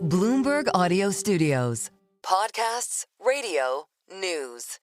Bloomberg Audio Studios. Podcasts, radio, news.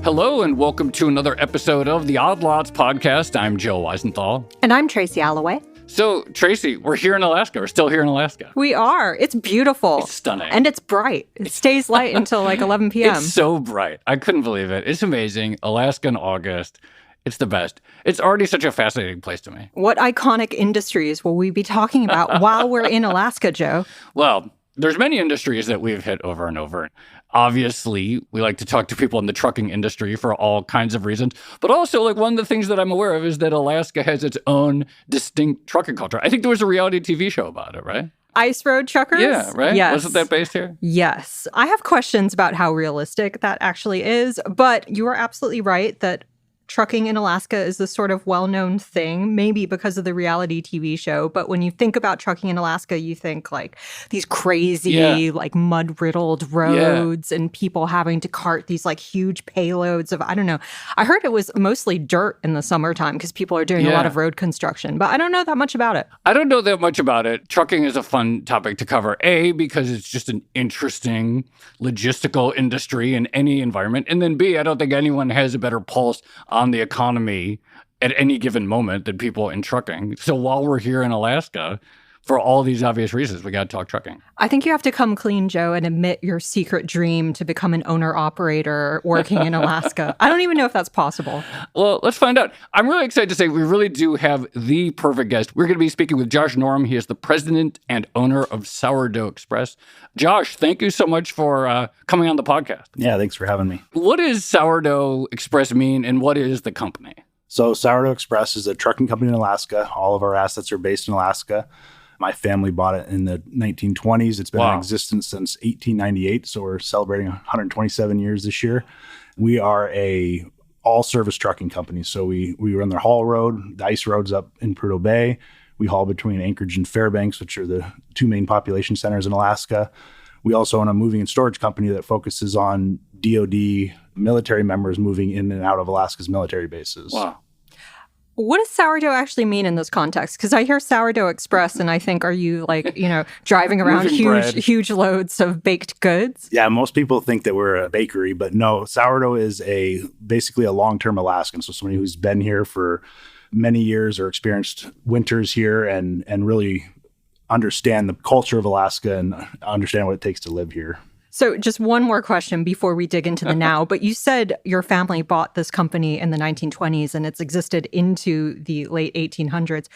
Hello and welcome to another episode of the Odd Lots podcast. I'm Joe Weisenthal. And I'm Tracy Alloway. So, Tracy, we're here in Alaska. We're still here in Alaska. We are. It's beautiful. It's stunning. And it's bright. It stays light until like 11 p.m. It's so bright. I couldn't believe it. It's amazing. Alaska in August. It's the best. It's already such a fascinating place to me. What iconic industries will we be talking about while we're in Alaska, Joe? Well, there's many industries that we've hit over and over. Obviously, we like to talk to people in the trucking industry for all kinds of reasons. But also, like, one of the things that I'm aware of is that Alaska has its own distinct trucking culture. I think there was a reality TV show about it, right? Ice Road truckers? Yeah, right? Yes. Wasn't that based here? Yes. I have questions about how realistic that actually is, but you are absolutely right that trucking in Alaska is this sort of well-known thing, maybe because of the reality TV show. But when you think about trucking in Alaska, you think like these crazy, like mud-riddled roads and people having to cart these like huge payloads of, I don't know. I heard it was mostly dirt in the summertime because people are doing a lot of road construction, but I don't know that much about it. I don't know that much about it. Trucking is a fun topic to cover, A, because it's just an interesting logistical industry in any environment. And then B, I don't think anyone has a better pulse on the economy at any given moment than people in trucking. So while we're here in Alaska, for all these obvious reasons, we got to talk trucking. I think you have to come clean, Joe, and admit your secret dream to become an owner-operator working in Alaska. I don't even know if that's possible. Well, let's find out. I'm really excited to say we really do have the perfect guest. We're going to be speaking with Josh Norum. He is the president and owner of Sourdough Express. Josh, thank you so much for coming on the podcast. Yeah, thanks for having me. What does Sourdough Express mean, and what is the company? So Sourdough Express is a trucking company in Alaska. All of our assets are based in Alaska. My family bought it in the 1920s. It's been in existence since 1898, so we're celebrating 127 years this year. We are a all-service trucking company, so we run their haul road, the Icy Roads up in Prudhoe Bay. We haul between Anchorage and Fairbanks, which are the two main population centers in Alaska. We also own a moving and storage company that focuses on DoD military members moving in and out of Alaska's military bases. Wow. What does sourdough actually mean in this context? Because I hear Sourdough Express and I think, are you like, driving around huge loads of baked goods? Yeah, most people think that we're a bakery, but no, sourdough is basically a long-term Alaskan. So somebody who's been here for many years or experienced winters here and really understand the culture of Alaska and understand what it takes to live here. So just one more question before we dig into the now. But you said your family bought this company in the 1920s and it's existed into the late 1800s.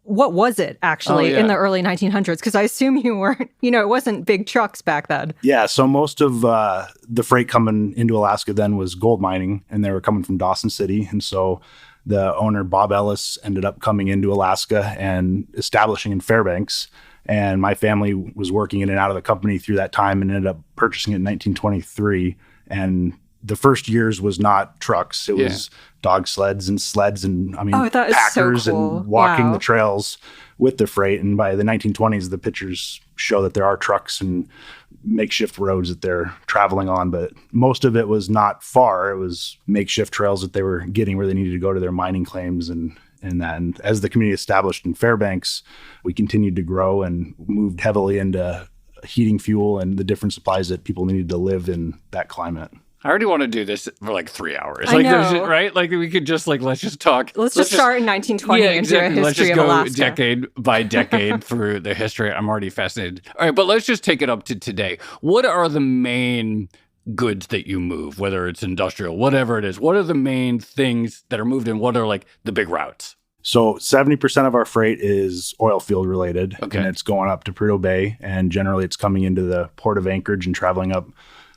What was it actually in the early 1900s? Because I assume you weren't, it wasn't big trucks back then. Yeah, so most of the freight coming into Alaska then was gold mining, and they were coming from Dawson City. And so the owner, Bob Ellis, ended up coming into Alaska and establishing in Fairbanks. And my family was working in and out of the company through that time and ended up purchasing it in 1923. And the first years was not trucks. It was dog sleds and packers and walking the trails with the freight. And by the 1920s, the pictures show that there are trucks and makeshift roads that they're traveling on. But most of it was not far. It was makeshift trails that they were getting where they needed to go to their mining claims and as the community established in Fairbanks, we continued to grow and moved heavily into heating fuel and the different supplies that people needed to live in that climate. I already want to do this for like 3 hours. I know. Right? Like we could just let's just talk. Let's just start in 1920 and do a history let's just of go Alaska. Decade by decade through the history. I'm already fascinated. All right, but let's just take it up to today. What are the main goods that you move, whether it's industrial, whatever it is? What are the main things that are moved and what are like the big routes? So 70% of our freight is oil field related, and it's going up to Prudhoe Bay, and generally it's coming into the port of Anchorage and traveling up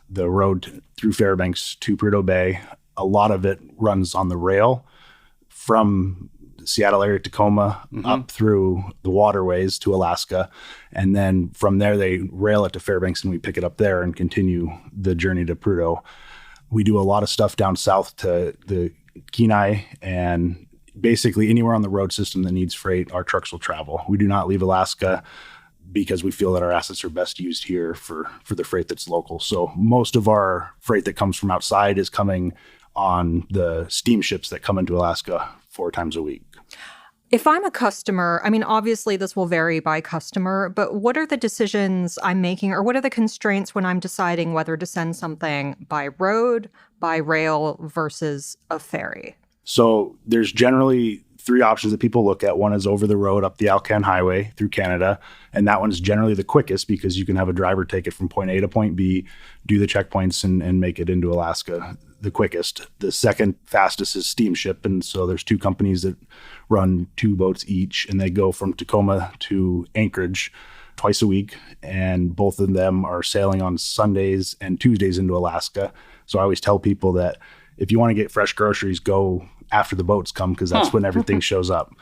the road through Fairbanks to Prudhoe Bay. A lot of it runs on the rail from the Seattle area, Tacoma, up through the waterways to Alaska. And then from there, they rail it to Fairbanks and we pick it up there and continue the journey to Prudhoe. We do a lot of stuff down south to the Kenai, and basically anywhere on the road system that needs freight, our trucks will travel. We do not leave Alaska. because we feel that our assets are best used here for the freight that's local. So most of our freight that comes from outside is coming on the steamships that come into Alaska 4 times a week. If I'm a customer, I mean, obviously this will vary by customer, but what are the decisions I'm making, or what are the constraints when I'm deciding whether to send something by road, by rail versus a ferry? So there's generally 3 options that people look at. One is over the road up the Alaskan Highway through Canada, and that one's generally the quickest because you can have a driver take it from point A to point B, do the checkpoints, and make it into Alaska the quickest. The second fastest is steamship, and so there's 2 companies that run 2 boats each, and they go from Tacoma to Anchorage twice a week, and both of them are sailing on Sundays and Tuesdays into Alaska. So I always tell people that if you want to get fresh groceries, go after the boats come, because that's when everything shows up.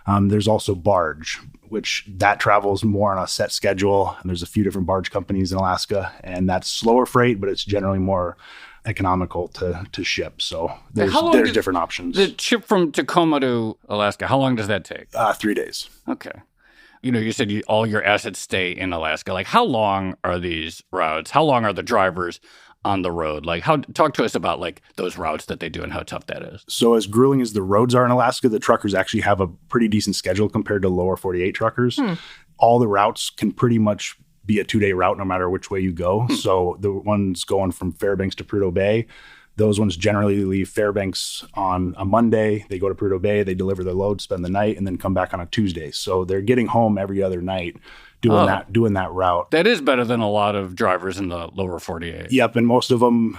There's also barge, which that travels more on a set schedule. And there's a few different barge companies in Alaska, and that's slower freight, but it's generally more economical to ship. So there's different options. The ship from Tacoma to Alaska, how long does that take? 3 days. Okay. You said all your assets stay in Alaska. Like, how long are these routes? How long are the drivers on the road? Like, talk to us about like those routes that they do and how tough that is. So as grueling as the roads are in Alaska, the truckers actually have a pretty decent schedule compared to lower 48 truckers. All the routes can pretty much be a 2-day route no matter which way you go. So the ones going from Fairbanks to Prudhoe Bay, those ones generally leave Fairbanks on a Monday. They go to Prudhoe Bay, they deliver their load, spend the night, and then come back on a Tuesday. So they're getting home every other night doing that route. That is better than a lot of drivers in the lower 48. Yep, and most of them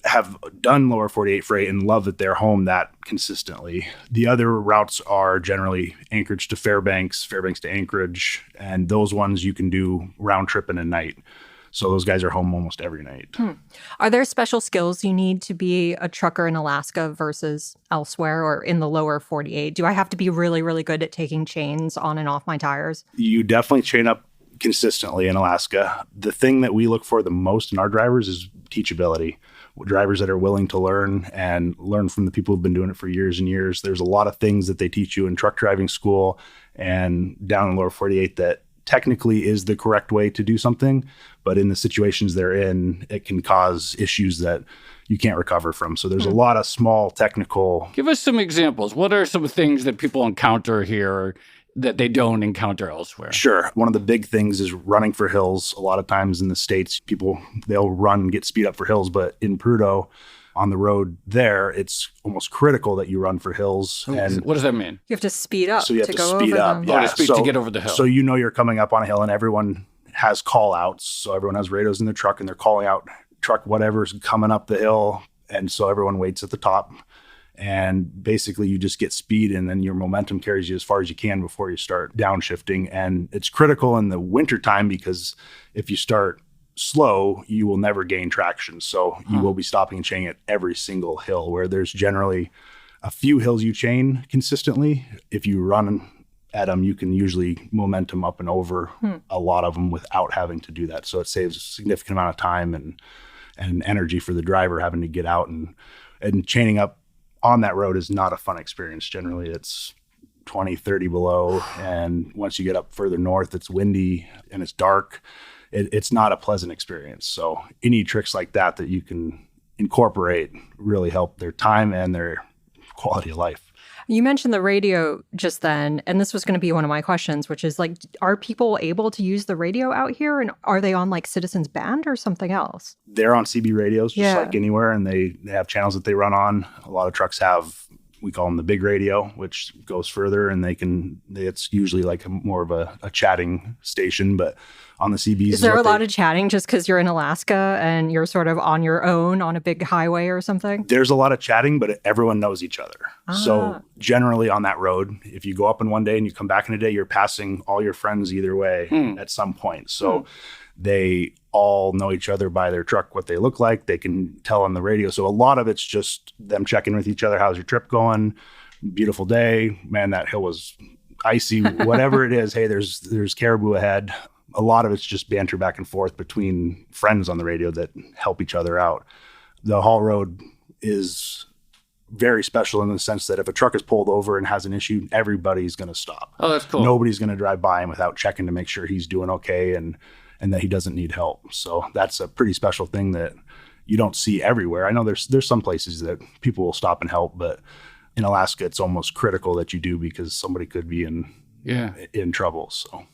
have done lower 48 freight and love that they're home that consistently. The other routes are generally Anchorage to Fairbanks, Fairbanks to Anchorage, and those ones you can do round trip in a night. So those guys are home almost every night. Are there special skills you need to be a trucker in Alaska versus elsewhere or in the lower 48? Do I have to be really, really good at taking chains on and off my tires? You definitely chain up consistently in Alaska. The thing that we look for the most in our drivers is teachability. Drivers that are willing to learn and learn from the people who've been doing it for years and years. There's a lot of things that they teach you in truck driving school and down in the lower 48 that technically is the correct way to do something, but in the situations they're in, it can cause issues that you can't recover from. So there's a lot of small technical. Give us some examples. What are some things that people encounter here that they don't encounter elsewhere? Sure. One of the big things is running for hills. A lot of times in the States, they'll run, get speed up for hills, but in Prudhoe, on the road there, it's almost critical that you run for hills. And what does that mean? You have to speed up so you have to to go speed over up. them. Yeah. To get over the hill. So you're coming up on a hill and everyone has call outs. So everyone has radios in their truck and they're calling out truck whatever's coming up the hill. And so everyone waits at the top. And basically you just get speed and then your momentum carries you as far as you can before you start downshifting. And it's critical in the wintertime because if you start slow, you will never gain traction. So you will be stopping and chaining at every single hill, where there's generally a few hills you chain consistently. If you run at them, you can usually momentum up and over a lot of them without having to do that. So it saves a significant amount of time and energy for the driver having to get out and chaining up on that road is not a fun experience. Generally, it's 20, 30 below. And once you get up further north, it's windy and it's dark. It's not a pleasant experience. So any tricks like that you can incorporate really help their time and their quality of life. You mentioned the radio just then, and this was going to be one of my questions, which is like, are people able to use the radio out here? And are they on like Citizens Band or something else? They're on CB radios, just like anywhere, and they have channels that they run on. A lot of trucks have, we call them the big radio, which goes further, and it's usually like more of a chatting station, but on the CBs. Is there a lot of chatting just because you're in Alaska and you're sort of on your own on a big highway or something? There's a lot of chatting, but everyone knows each other. So generally on that road, if you go up in one day and you come back in a day, you're passing all your friends either way at some point. So they all know each other by their truck, what they look like. They can tell on the radio. So a lot of it's just them checking with each other. How's your trip going? Beautiful day. Man, that hill was icy. Whatever it is. Hey, there's caribou ahead. A lot of it's just banter back and forth between friends on the radio that help each other out. The haul road is very special in the sense that if a truck is pulled over and has an issue, everybody's going to stop. Oh, that's cool. Nobody's going to drive by him without checking to make sure he's doing okay and that he doesn't need help. So that's a pretty special thing that you don't see everywhere. I know there's some places that people will stop and help, but in Alaska, it's almost critical that you do because somebody could be in trouble. So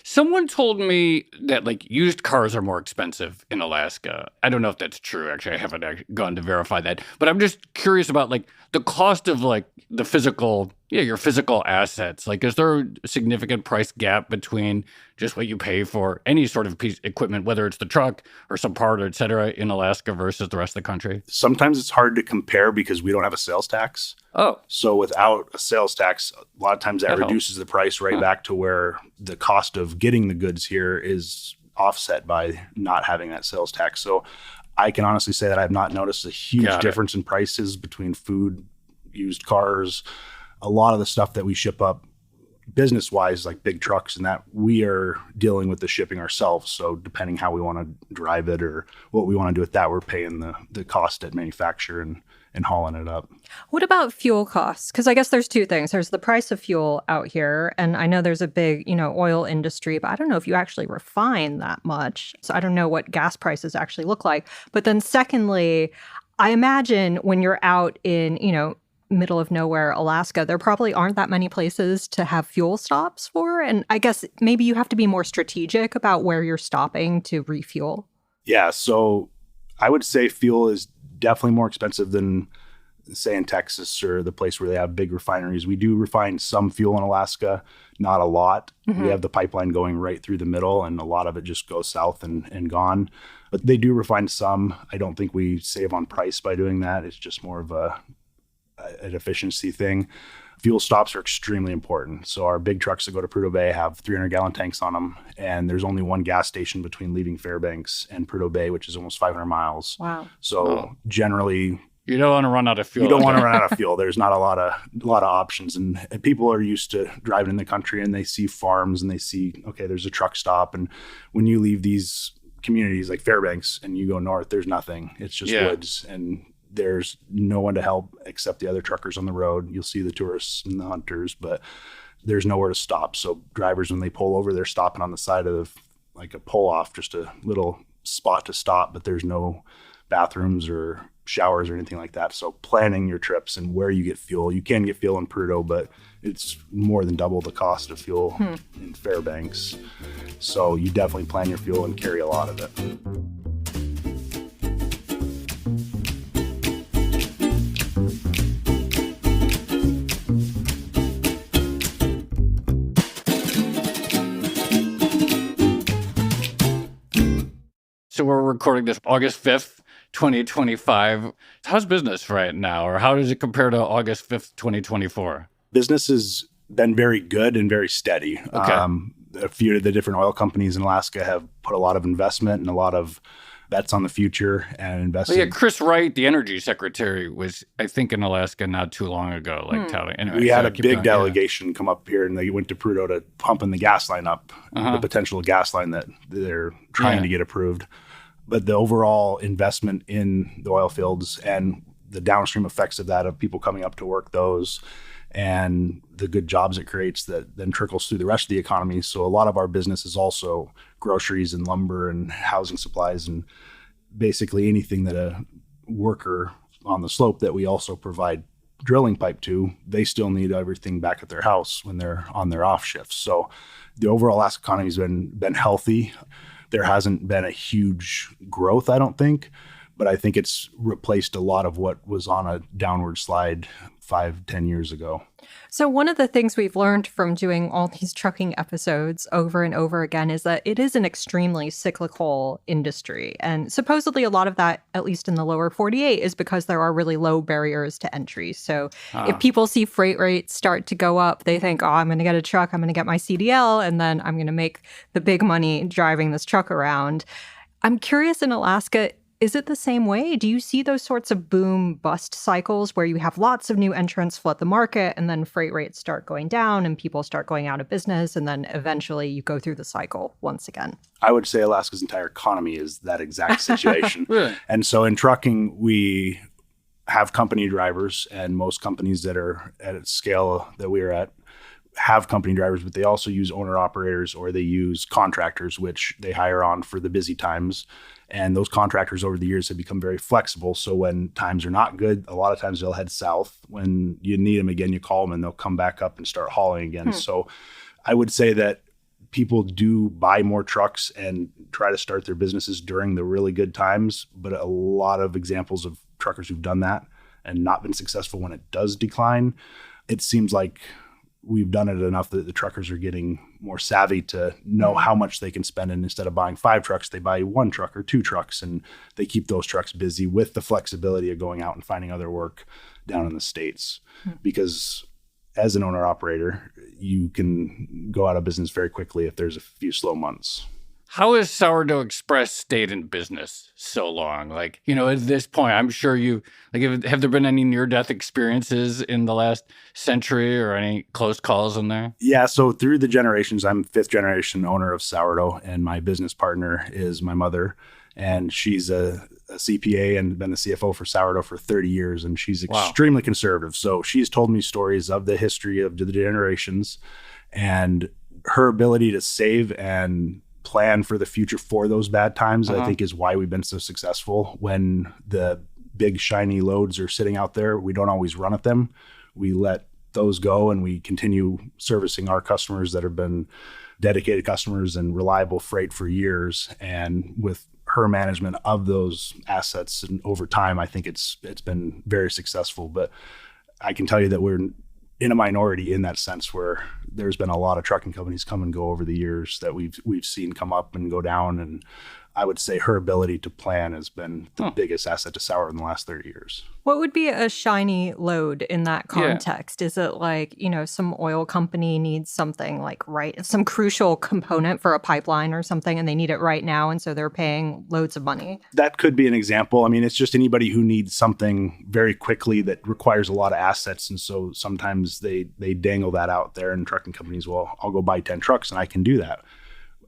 someone told me that like used cars are more expensive in Alaska. I don't know if that's true. Actually, I haven't gone to verify that. But I'm just curious about like the cost of like the physical, your physical assets. Like, is there a significant price gap between just what you pay for any sort of piece of equipment, whether it's the truck or some part, or et cetera, in Alaska versus the rest of the country? Sometimes it's hard to compare because we don't have a sales tax. Oh. So without a sales tax, a lot of times that reduces the price right back to where the cost of getting the goods here is offset by not having that sales tax. So I can honestly say that I've not noticed a huge difference in prices between food, used cars, a lot of the stuff that we ship up business-wise, like big trucks and that, we are dealing with the shipping ourselves. So depending how we want to drive it or what we want to do with that, we're paying the cost at manufacture and hauling it up. What about fuel costs? Because I guess there's two things. There's the price of fuel out here, and I know there's a big, oil industry, but I don't know if you actually refine that much. So I don't know what gas prices actually look like. But then secondly, I imagine when you're out in, middle of nowhere, Alaska, there probably aren't that many places to have fuel stops for. And I guess maybe you have to be more strategic about where you're stopping to refuel. Yeah. So I would say fuel is definitely more expensive than, say, in Texas or the place where they have big refineries. We do refine some fuel in Alaska, not a lot. Mm-hmm. We have the pipeline going right through the middle, and a lot of it just goes south and gone. But they do refine some. I don't think we save on price by doing that. It's just more of an efficiency thing. Fuel stops are extremely important. So our big trucks that go to Prudhoe Bay have 300-gallon tanks on them, and there's only one gas station between leaving Fairbanks and Prudhoe Bay, which is almost 500 miles. Wow. So generally, you don't want to run out of fuel. You don't want to run out of fuel. There's not a lot of options, and people are used to driving in the country, and they see farms and they see, okay, there's a truck stop, and when you leave these communities like Fairbanks and you go north, there's nothing. It's just woods, and there's no one to help except the other truckers on the road. You'll see the tourists and the hunters, but there's nowhere to stop. So drivers, when they pull over, they're stopping on the side of like a pull off, just a little spot to stop, but there's no bathrooms or showers or anything like that. So planning your trips and where you get fuel. You can get fuel in Prudhoe, but it's more than double the cost of fuel in Fairbanks. So you definitely plan your fuel and carry a lot of it. So we're recording this August 5th, 2025. How's business right now, or how does it compare to August 5th, 2024? Business has been very good and very steady. Okay. A few of the different oil companies in Alaska have put a lot of investment and a lot of bets on the future and invested. Well, Chris Wright, the energy secretary, was, I think, in Alaska not too long ago. Anyway, we had a big delegation come up here, and they went to Prudhoe to pumping the gas line up, the potential gas line that they're trying to get approved. But the overall investment in the oil fields and the downstream effects of that, of people coming up to work those, and the good jobs it creates that then trickles through the rest of the economy. So a lot of our business is also groceries and lumber and housing supplies and basically anything that a worker on the slope that we also provide drilling pipe to, they still need everything back at their house when they're on their off shifts. So the overall Alaska economy has been healthy. There hasn't been a huge growth, I don't think, but I think it's replaced a lot of what was on a downward slide 5-10 years ago. So one of the things we've learned from doing all these trucking episodes over and over again is that it is an extremely cyclical industry. And supposedly a lot of that, at least in the lower 48, is because there are really low barriers to entry. So if people see freight rates start to go up, they think, I'm going to get a truck, I'm going to get my CDL, and then I'm going to make the big money driving this truck around. I'm curious, in Alaska, is it the same way? Do you see those sorts of boom-bust cycles where you have lots of new entrants flood the market and then freight rates start going down and people start going out of business, and then eventually you go through the cycle once again? I would say Alaska's entire economy is that exact situation. Really? And so in trucking, we have company drivers, and most companies that are at a scale that we are at have company drivers, but they also use owner operators, or they use contractors, which they hire on for the busy times. And those contractors over the years have become very flexible. So when times are not good, a lot of times they'll head south. When you need them again, you call them and they'll come back up and start hauling again. So I would say that people do buy more trucks and try to start their businesses during the really good times. But a lot of examples of truckers who've done that and not been successful when it does decline, it seems like we've done it enough that the truckers are getting more savvy to know how much they can spend. And instead of buying 5 trucks, they buy 1 truck or 2 trucks, and they keep those trucks busy with the flexibility of going out and finding other work down in the States. Because as an owner operator, you can go out of business very quickly if there's a few slow months. How has Sourdough Express stayed in business so long? Like, at this point, I'm sure have there been any near-death experiences in the last century or any close calls in there? Yeah, so through the generations, I'm 5th generation owner of Sourdough, and my business partner is my mother, and she's a CPA and been the CFO for Sourdough for 30 years, and she's extremely conservative. So she's told me stories of the history of the generations, and her ability to save and plan for the future for those bad times, I think, is why we've been so successful. When the big shiny loads are sitting out there, we don't always run at them. We let those go, and we continue servicing our customers that have been dedicated customers and reliable freight for years. And with her management of those assets and over time, I think it's been very successful. But I can tell you that we're in a minority in that sense, where there's been a lot of trucking companies come and go over the years that we've seen come up and go down. And I would say her ability to plan has been the biggest asset to Sourdough in the last 30 years. What would be a shiny load in that context? Yeah. Is it like, some oil company needs something like some crucial component for a pipeline or something, and they need it right now, and so they're paying loads of money? That could be an example. I mean, it's just anybody who needs something very quickly that requires a lot of assets. And so sometimes they dangle that out there, and trucking companies, well, I'll go buy 10 trucks and I can do that.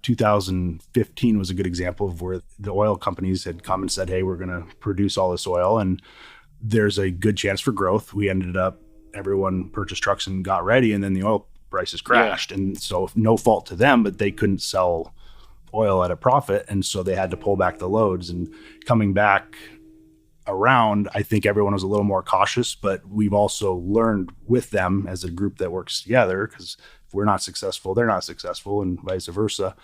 2015 was a good example of where the oil companies had come and said, hey, we're going to produce all this oil, and there's a good chance for growth. We ended up, everyone purchased trucks and got ready, and then the oil prices crashed. Yeah. And so no fault to them, but they couldn't sell oil at a profit. And so they had to pull back the loads. And coming back around, I think everyone was a little more cautious, but we've also learned with them as a group that works together, because if we're not successful, they're not successful, and vice versa,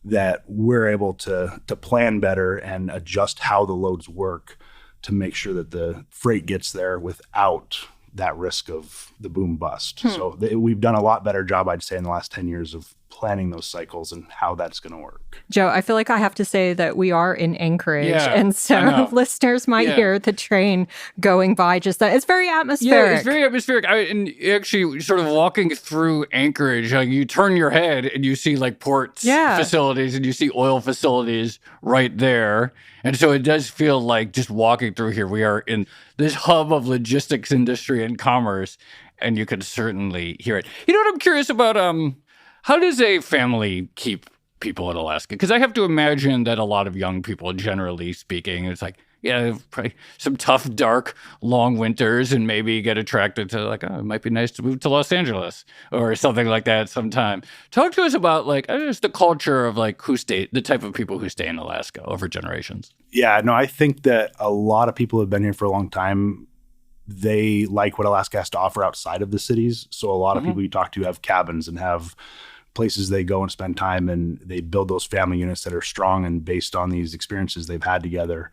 that we're able to plan better and adjust how the loads work to make sure that the freight gets there without that risk of the boom bust. So we've done a lot better job, I'd say, in the last 10 years of planning those cycles and how that's going to work. Joe, I feel like I have to say that we are in Anchorage, and so listeners might hear the train going by. Just that it's very atmospheric. Yeah, it's very atmospheric. And actually, sort of walking through Anchorage, you turn your head and you see like ports facilities, and you see oil facilities right there. And so it does feel like just walking through here, we are in this hub of logistics industry and commerce, and you could certainly hear it. You know what I'm curious about? How does a family keep people in Alaska? Because I have to imagine that a lot of young people, generally speaking, it's like, probably some tough, dark, long winters, and maybe get attracted to it might be nice to move to Los Angeles or something like that sometime. Talk to us about just the culture of the type of people who stay in Alaska over generations. Yeah, no, I think that a lot of people have been here for a long time. They like what Alaska has to offer outside of the cities. So a lot of people you talk to have cabins and have places they go and spend time, and they build those family units that are strong and based on these experiences they've had together.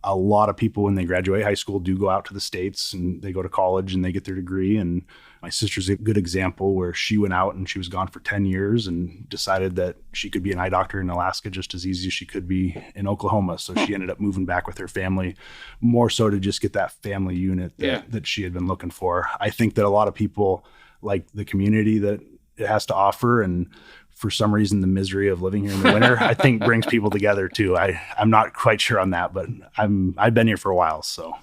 A lot of people, when they graduate high school, do go out to the States, and they go to college and they get their degree. And my sister's a good example, where she went out and she was gone for 10 years and decided that she could be an eye doctor in Alaska just as easy as she could be in Oklahoma. So she ended up moving back with her family, more so to just get that family unit that she had been looking for. I think that a lot of people like the community that it has to offer, and for some reason, the misery of living here in the winter, I think, brings people together too. I'm not quite sure on that, but I've been here for a while, so.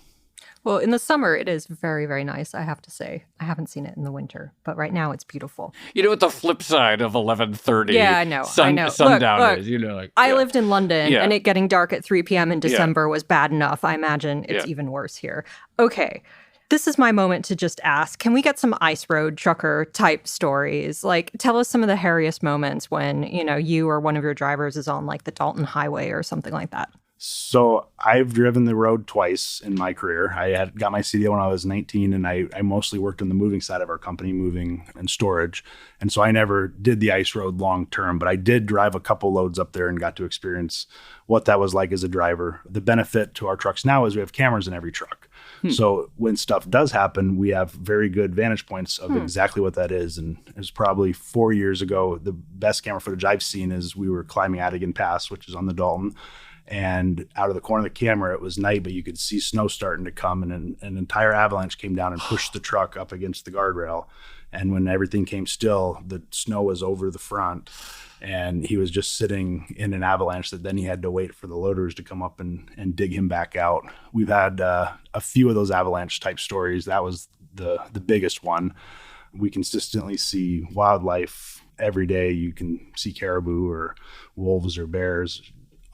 Well, in the summer, it is very, very nice, I have to say. I haven't seen it in the winter, but right now it's beautiful. You know what the flip side of 11:30 I know. sundown Look, is? You know, I lived in London, Yeah. and it getting dark at 3 p.m. in December was bad enough. I imagine it's even worse here. Okay. This is my moment to just ask, can we get some ice road trucker type stories? Like, tell us some of the hairiest moments when, you or one of your drivers is on like the Dalton Highway or something like that. So I've driven the road twice in my career. I had got my CDL when I was 19, and I mostly worked on the moving side of our company, moving and storage. And so I never did the ice road long term, but I did drive a couple loads up there and got to experience what that was like as a driver. The benefit to our trucks now is we have cameras in every truck. So when stuff does happen, we have very good vantage points of exactly what that is. And it was probably 4 years ago, the best camera footage I've seen is we were climbing Adigan Pass, which is on the Dalton. And out of the corner of the camera, it was night, but you could see snow starting to come, and an entire avalanche came down and pushed the truck up against the guardrail. And when everything came still, the snow was over the front, and he was just sitting in an avalanche that then he had to wait for the loaders to come up and dig him back out. We've had a few of those avalanche type stories. That was the biggest one. We consistently see wildlife every day. You can see caribou or wolves or bears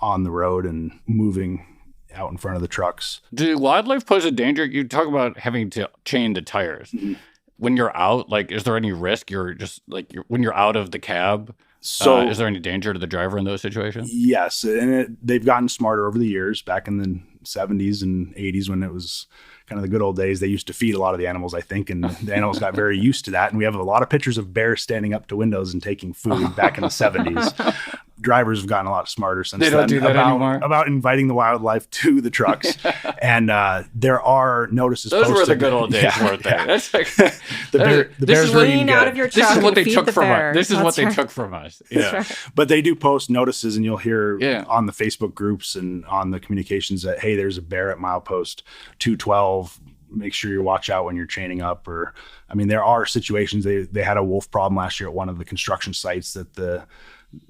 on the road and moving out in front of the trucks. Do wildlife pose a danger? You talk about having to chain the tires. Mm-hmm. When you're out, like, is there any risk? When you're out of the cab, So is there any danger to the driver in those situations? yes, and they've gotten smarter over the years. Back in the 70s and 80s, when it was kind of the good old days, they used to feed a lot of the animals, I think, and the animals got very used to that. And we have a lot of pictures of bears standing up to windows and taking food back in the 70s. Drivers have gotten a lot smarter since then. They don't do that anymore? About inviting the wildlife to the trucks. And there are notices Those posted. were the good old days, weren't they? Yeah. That's like, The bears were eating Lean out good. of your this truck is what and they feed took the from bear. us. This is what That's they right. took from us. Yeah. But they do post notices, and you'll hear Yeah. on the Facebook groups and on the communications that, hey, there's a bear at milepost 212. Make sure you watch out when you're chaining up. Or, I mean, there are situations. They had a wolf problem last year at one of the construction sites that the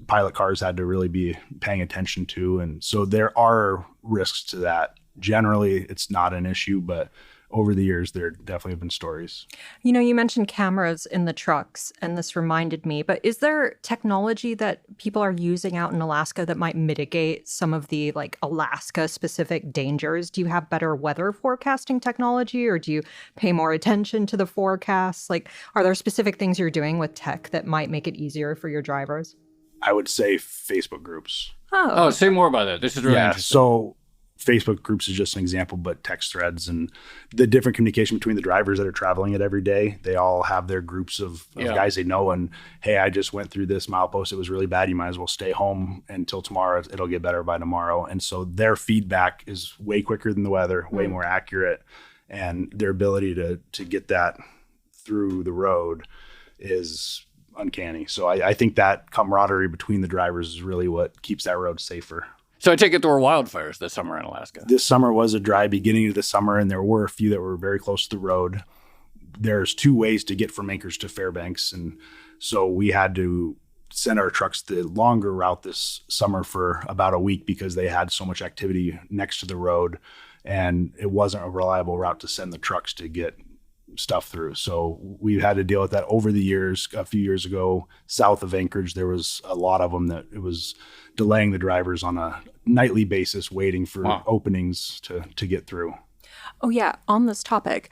pilot cars had to really be paying attention to. And so there are risks to that. Generally, it's not an issue, but over the years, there definitely have been stories. You mentioned cameras in the trucks, and this reminded me, but is there technology that people are using out in Alaska that might mitigate some of the like Alaska-specific dangers? Do you have better weather forecasting technology, or do you pay more attention to the forecasts? Like, are there specific things you're doing with tech that might make it easier for your drivers? I would say Facebook groups. Oh, say more about that. This is really interesting. So Facebook groups is just an example, but text threads and the different communication between the drivers that are traveling it every day. They all have their groups of guys they know. And, hey, I just went through this milepost. It was really bad. You might as well stay home until tomorrow. It'll get better by tomorrow. And so their feedback is way quicker than the weather, way more accurate. And their ability to get that through the road is uncanny. So I think that camaraderie between the drivers is really what keeps that road safer. So I take it there were wildfires this summer in Alaska. This summer was a dry beginning of the summer, and there were a few that were very close to the road. There's two ways to get from Anchorage to Fairbanks, and so we had to send our trucks the longer route this summer for about a week because they had so much activity next to the road, and it wasn't a reliable route to send the trucks to get stuff through. So we had to deal with that over the years. A few years ago, south of Anchorage, there was a lot of them that it was delaying the drivers on a nightly basis, waiting for openings to get through. Oh, yeah. On this topic,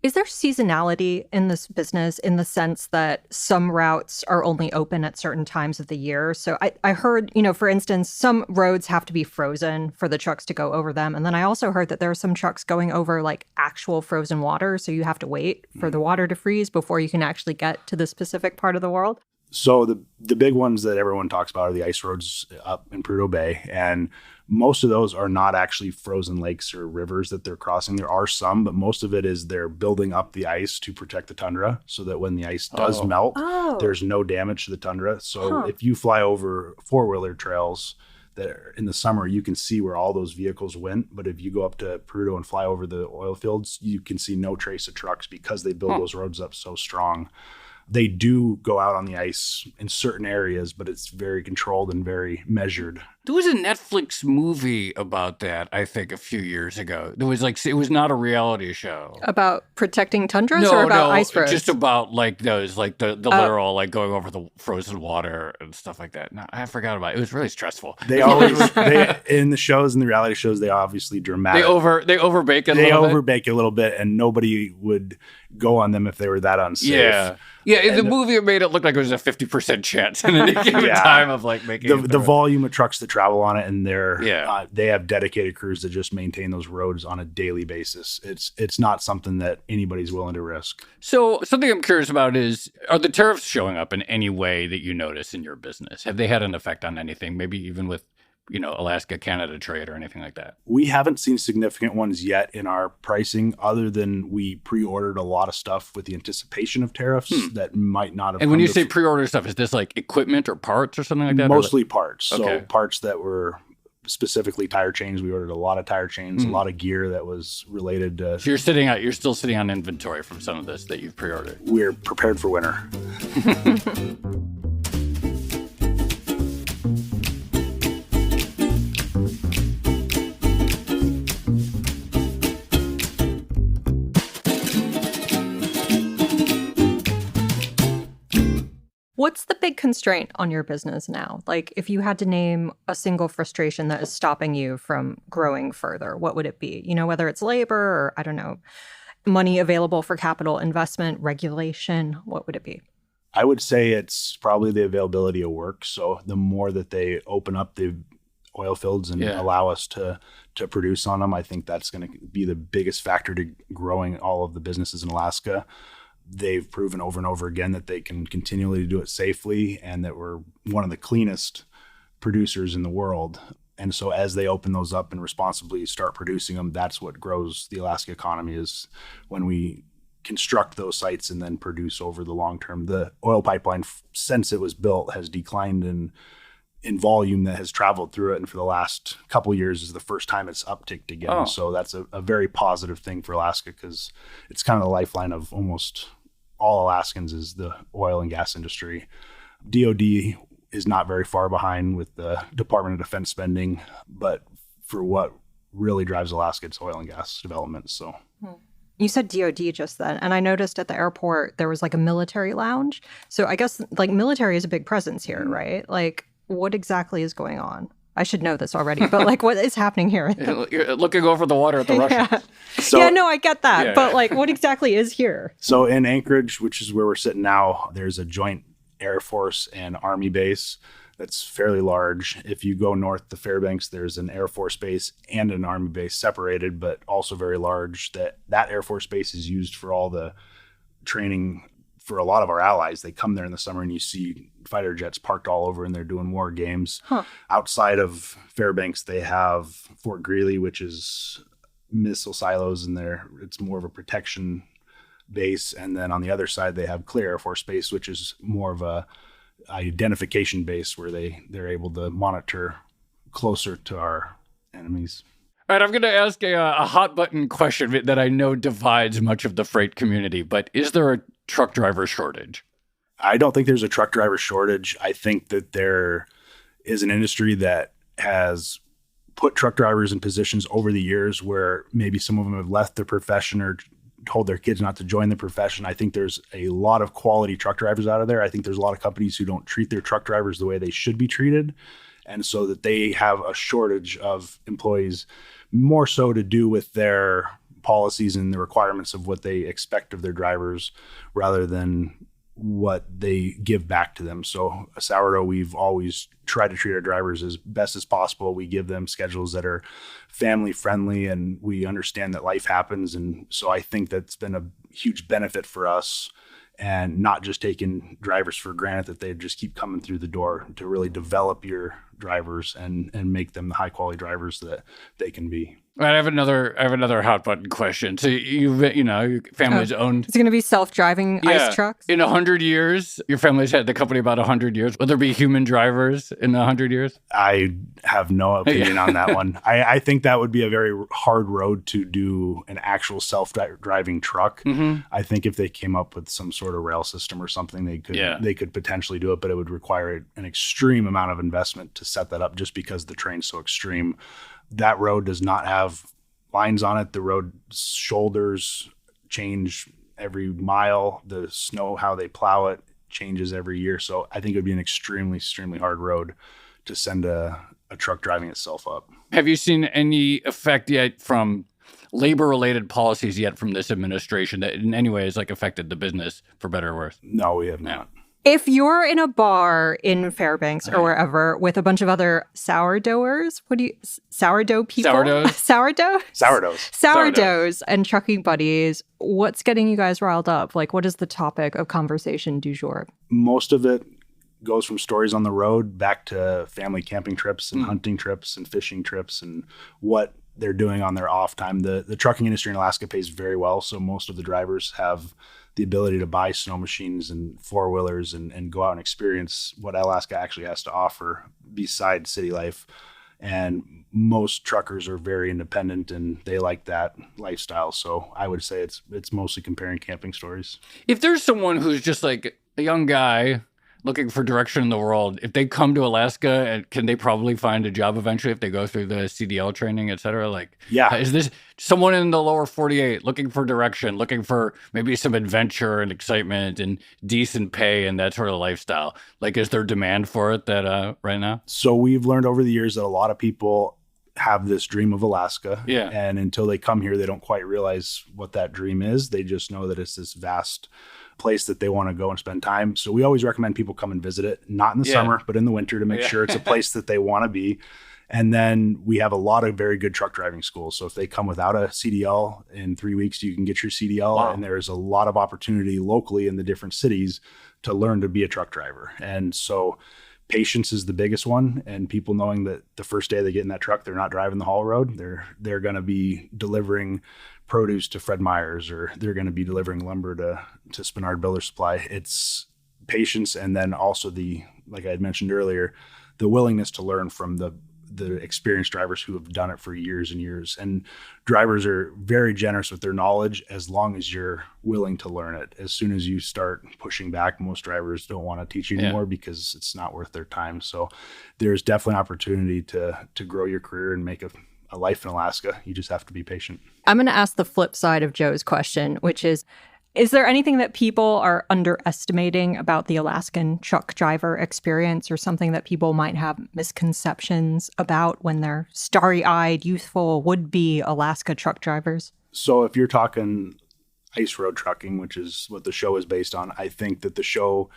is there seasonality in this business in the sense that some routes are only open at certain times of the year? So I heard, for instance, some roads have to be frozen for the trucks to go over them. And then I also heard that there are some trucks going over like actual frozen water. So you have to wait for the water to freeze before you can actually get to the specific part of the world. So the big ones that everyone talks about are the ice roads up in Prudhoe Bay. And most of those are not actually frozen lakes or rivers that they're crossing. There are some, but most of it is they're building up the ice to protect the tundra so that when the ice does melt, there's no damage to the tundra. So if you fly over four-wheeler trails that are in the summer, you can see where all those vehicles went. But if you go up to Prudhoe and fly over the oil fields, you can see no trace of trucks because they build those roads up so strong. They do go out on the ice in certain areas, but it's very controlled and very measured. There was a Netflix movie about that, I think, a few years ago. There was it was not a reality show. About protecting tundras or about ice roads? Just about those, the literal, going over the frozen water and stuff like that. No, I forgot about it. It was really stressful. They always, in the shows, in the reality shows, they obviously dramatic. They overbake it a little bit. They overbake a little bit, and nobody would go on them if they were that unsafe. Yeah. Yeah, in the movie, it made it look like it was a 50% chance in any given time of making it. The volume of trucks that travel on it, and they have dedicated crews that just maintain those roads on a daily basis. It's not something that anybody's willing to risk. So something I'm curious about is, are the tariffs showing up in any way that you notice in your business? Have they had an effect on anything, maybe even with Alaska-Canada trade or anything like that? We haven't seen significant ones yet in our pricing, other than we pre-ordered a lot of stuff with the anticipation of tariffs that might not have. And when you say pre-order stuff, is this equipment or parts or something like that? Mostly parts. Okay. So parts that were specifically tire chains. We ordered a lot of tire chains, a lot of gear that was related to. So you're still sitting on inventory from some of this that you've pre-ordered. We're prepared for winter. What's the big constraint on your business now? If you had to name a single frustration that is stopping you from growing further, what would it be? Whether it's labor or, I don't know, money available for capital investment, regulation, what would it be? I would say it's probably the availability of work. So the more that they open up the oil fields and allow us to produce on them, I think that's going to be the biggest factor to growing all of the businesses in Alaska. They've proven over and over again that they can continually do it safely, and that we're one of the cleanest producers in the world. And so as they open those up and responsibly start producing them, that's what grows the Alaska economy, is when we construct those sites and then produce over the long term. The oil pipeline, since it was built, has declined in volume that has traveled through it. And for the last couple of years is the first time it's upticked again. Oh. So that's a very positive thing for Alaska, because it's kind of the lifeline of almost all Alaskans is the oil and gas industry. DOD is not very far behind with the Department of Defense spending, but for what really drives Alaska, it's oil and gas development. So you said DOD just then, and I noticed at the airport there was a military lounge. So I guess military is a big presence here, right? What exactly is going on? I should know this already, but what is happening here? You're looking over the water at the Russians. Yeah. So, no, I get that. But what exactly is here? So in Anchorage, which is where we're sitting now, there's a joint Air Force and Army base that's fairly large. If you go north to Fairbanks, there's an Air Force base and an Army base separated, but also very large. That Air Force base is used for all the training for a lot of our allies. They come there in the summer and you see fighter jets parked all over, and they're doing war games. Outside of Fairbanks, they have Fort Greely, which is missile silos, and it's more of a protection base. And then on the other side, they have Clear Air Force Base, which is more of a identification base where they're able to monitor closer to our enemies. All right, I'm going to ask a hot button question that I know divides much of the freight community, but is there a truck driver shortage? I don't think there's a truck driver shortage. I think that there is an industry that has put truck drivers in positions over the years where maybe some of them have left their profession or told their kids not to join the profession. I think there's a lot of quality truck drivers out of there. I think there's a lot of companies who don't treat their truck drivers the way they should be treated. And so that they have a shortage of employees, more so to do with their policies and the requirements of what they expect of their drivers rather than what they give back to them. So at Sourdough, we've always tried to treat our drivers as best as possible. We give them schedules that are family friendly, and we understand that life happens. And so I think that's been a huge benefit for us, and not just taking drivers for granted that they just keep coming through the door, to really develop your drivers and make them the high quality drivers that they can be. All right, I have another hot button question. So your family's owned. It's going to be self-driving ice trucks? In 100 years, your family's had the company about 100 years. Will there be human drivers in 100 years? I have no opinion on that one. I think that would be a very hard road to do an actual self-driving truck. Mm-hmm. I think if they came up with some sort of rail system or something, they could potentially do it, but it would require an extreme amount of investment to set that up just because the terrain's so extreme. That road does not have lines on it. The road shoulders change every mile. The snow, how they plow it, changes every year. So I think it would be an extremely, extremely hard road to send a truck driving itself up. Have you seen any effect yet from labor-related policies yet from this administration that in any way has affected the business for better or worse? No, we have not. If you're in a bar in Fairbanks or wherever with a bunch of other sourdoughers, sourdough people? Sourdoughs and trucking buddies, what's getting you guys riled up? What is the topic of conversation du jour? Most of it goes from stories on the road back to family camping trips and hunting trips and fishing trips and what they're doing on their off time. The trucking industry in Alaska pays very well, so most of the drivers have the ability to buy snow machines and four-wheelers and go out and experience what Alaska actually has to offer besides city life. And most truckers are very independent and they like that lifestyle. So I would say it's mostly comparing camping stories. If there's someone who's just a young guy looking for direction in the world, if they come to Alaska, can they probably find a job eventually if they go through the CDL training, et cetera? Is this someone in the lower 48 looking for direction, looking for maybe some adventure and excitement and decent pay and that sort of lifestyle? Is there demand for it right now? So we've learned over the years that a lot of people have this dream of Alaska. Yeah. And until they come here, they don't quite realize what that dream is. They just know that it's this vast place that they want to go and spend time. So we always recommend people come and visit it, not in the summer, but in the winter to make sure it's a place that they want to be. And then we have a lot of very good truck driving schools. So if they come without a CDL, in 3 weeks, you can get your CDL. Wow. And there's a lot of opportunity locally in the different cities to learn to be a truck driver. And so patience is the biggest one, and people knowing that the first day they get in that truck, they're not driving the haul road. They're going to be delivering produce to Fred Meyer's, or they're going to be delivering lumber to Spenard Builder Supply. It's patience, and then also like I had mentioned earlier, the willingness to learn from the experienced drivers who have done it for years and years. And drivers are very generous with their knowledge as long as you're willing to learn it. As soon as you start pushing back, most drivers don't want to teach you anymore because it's not worth their time. So there's definitely an opportunity to grow your career and make a life in Alaska. You just have to be patient. I'm going to ask the flip side of Joe's question, which is there anything that people are underestimating about the Alaskan truck driver experience, or something that people might have misconceptions about when they're starry-eyed, youthful, would-be Alaska truck drivers? So if you're talking ice road trucking, which is what the show is based on, I think that the show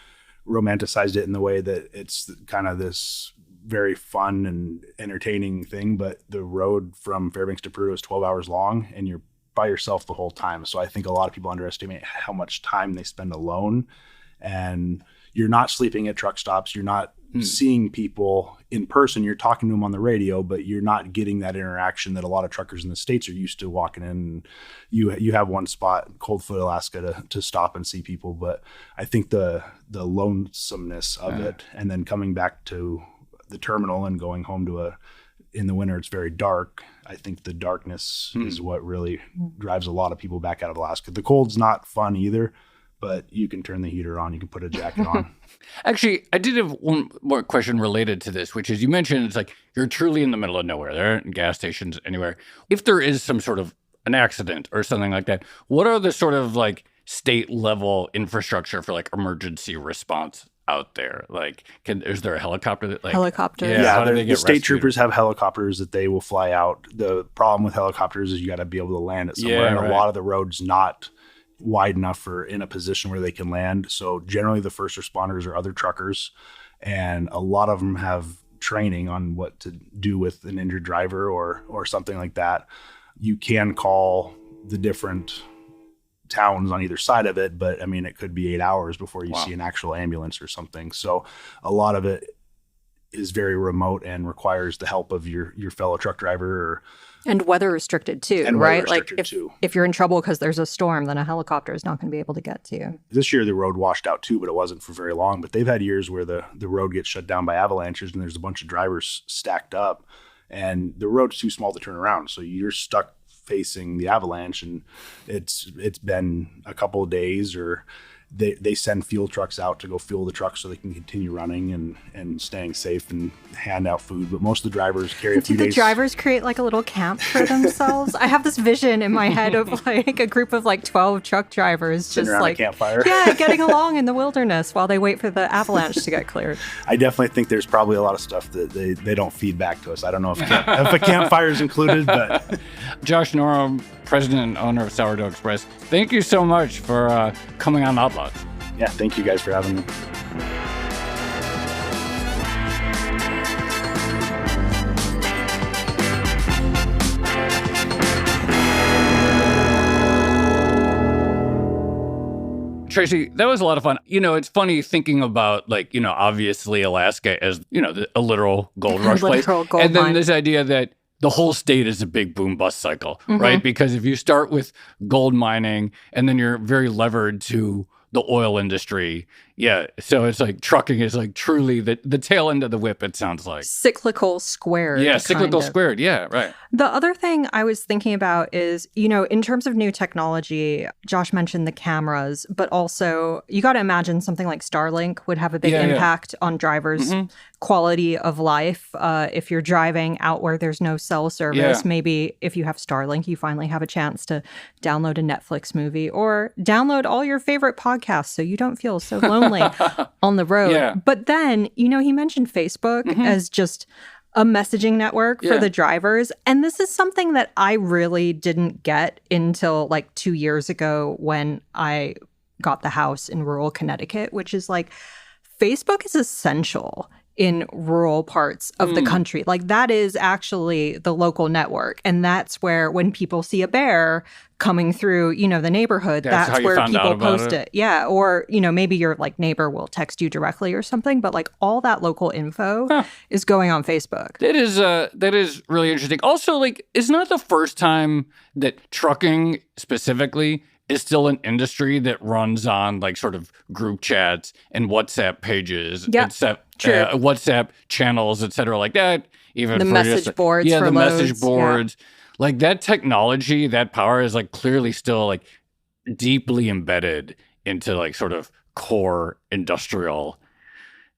romanticized it in the way that it's kind of this very fun and entertaining thing, but the road from Fairbanks to Peru is 12 hours long and you're by yourself the whole time. So I think a lot of people underestimate how much time they spend alone, and you're not sleeping at truck stops. You're not seeing people in person. You're talking to them on the radio, but you're not getting that interaction that a lot of truckers in the States are used to walking in. You have one spot, Coldfoot, Alaska, to stop and see people. But I think the lonesomeness of it, and then coming back to the terminal and going home in the winter, it's very dark. I think the darkness is what really drives a lot of people back out of Alaska. The cold's not fun either, but you can turn the heater on. You can put a jacket on. Actually, I did have one more question related to this, which is you mentioned it's you're truly in the middle of nowhere. There aren't gas stations anywhere. If there is some sort of an accident or something like that, what are the sort of state level infrastructure for emergency response out there? Is there a helicopter helicopter? Yeah, the state troopers have helicopters that they will fly out. The problem with helicopters is you got to be able to land it somewhere, and a lot of the roads not wide enough or in a position where they can land. So generally the first responders are other truckers, and a lot of them have training on what to do with an injured driver or something like that. You can call the different towns on either side of it, but I mean, it could be 8 hours before you see an actual ambulance or something. So a lot of it is very remote and requires the help of your fellow truck driver. And weather restricted too, And right? weather Like restricted, if you're in trouble because there's a storm, then a helicopter is not going to be able to get to you. This year the road washed out too, but it wasn't for very long. But they've had years where the road gets shut down by avalanches and there's a bunch of drivers stacked up and the road's too small to turn around. So you're stuck facing the avalanche, and it's been a couple of days, or they send fuel trucks out to go fuel the trucks so they can continue running and staying safe and hand out food. But most of the drivers carry a few days. Do the drivers create like a little camp for themselves? I have this vision in my head of like a group of like 12 truck drivers sitting just around like a campfire. Yeah, getting along in the wilderness while they wait for the avalanche to get cleared. I definitely think there's probably a lot of stuff that they don't feed back to us. I don't know if a campfire is included, but Josh Norum, president and owner of Sourdough Express, thank you so much for coming on Outlaws. Yeah, thank you guys for having me. Tracy, that was a lot of fun. You know, it's funny thinking about, like, you know, obviously Alaska as, you know, a literal gold rush place. Gold and then mine. this idea that the whole state is a big boom bust cycle, right? Because if you start with gold mining and then you're very levered to the oil industry. Yeah. So it's like trucking is like truly the tail end of the whip, it sounds like. Cyclical squared. Yeah, cyclical kind of. squared. Yeah, right. The other thing I was thinking about is, you know, in terms of new technology, Josh mentioned the cameras, but also you got to imagine something like Starlink would have a big impact on drivers' quality of life. If you're driving out where there's no cell service, maybe if you have Starlink, you finally have a chance to download a Netflix movie or download all your favorite podcasts so you don't feel so lonely on the road. Yeah. But then, you know, he mentioned Facebook as just a messaging network for the drivers. And this is something that I really didn't get until like 2 years ago when I got the house in rural Connecticut, which is like Facebook is essential in rural parts of the country. Like that is actually the local network. And that's where when people see a bear coming through, you know, the neighborhood, that's where people post it. Yeah. Or, you know, maybe your like neighbor will text you directly or something, but like all that local info is going on Facebook. That is really interesting. Also, like, it's not the first time that trucking specifically is still an industry that runs on like sort of group chats and WhatsApp pages, WhatsApp channels, et cetera, like that. Even the message boards, the loads, message boards, like that technology, that power is like clearly still like deeply embedded into like sort of core industrial.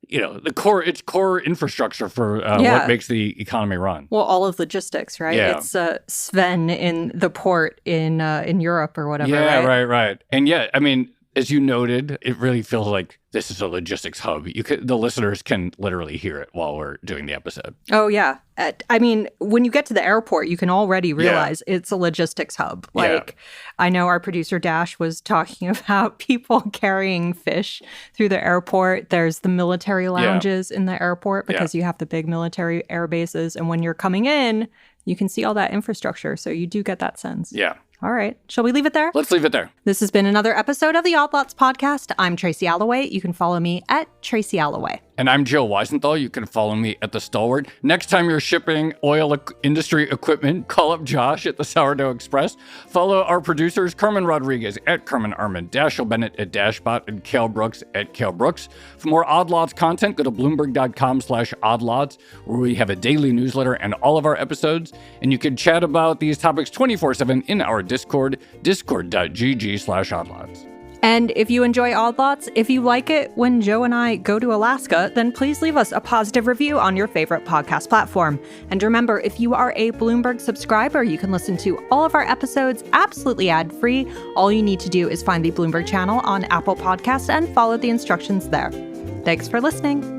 You know, it's core infrastructure for what makes the economy run. Well, all of logistics, right? Yeah. It's Sven in the port in Europe or whatever. Yeah, right? right. And yeah, I mean, as you noted, it really feels like this is a logistics hub. The listeners can literally hear it while we're doing the episode. Oh, yeah. I mean, when you get to the airport, you can already realize it's a logistics hub. Like, I know our producer Dash was talking about people carrying fish through the airport. There's the military lounges in the airport because you have the big military air bases. And when you're coming in, you can see all that infrastructure. So you do get that sense. Yeah. All right. Shall we leave it there? Let's leave it there. This has been another episode of the Odd Lots podcast. I'm Tracy Alloway. You can follow me at Tracy Alloway. And I'm Joe Weisenthal. You can follow me at The Stalwart. Next time you're shipping oil industry equipment, call up Josh at the Sourdough Express. Follow our producers, Carmen Rodriguez at Carmen Armand, Dashiell Bennett at Dashbot, and Cale Brooks at Cale Brooks. For more Odd Lots content, go to Bloomberg.com/oddlots, where we have a daily newsletter and all of our episodes. And you can chat about these topics 24/7 in our Discord, discord.gg/oddlots. And if you enjoy Odd Lots, if you like it when Joe and I go to Alaska, then please leave us a positive review on your favorite podcast platform. And remember, if you are a Bloomberg subscriber, you can listen to all of our episodes absolutely ad-free. All you need to do is find the Bloomberg channel on Apple Podcasts and follow the instructions there. Thanks for listening.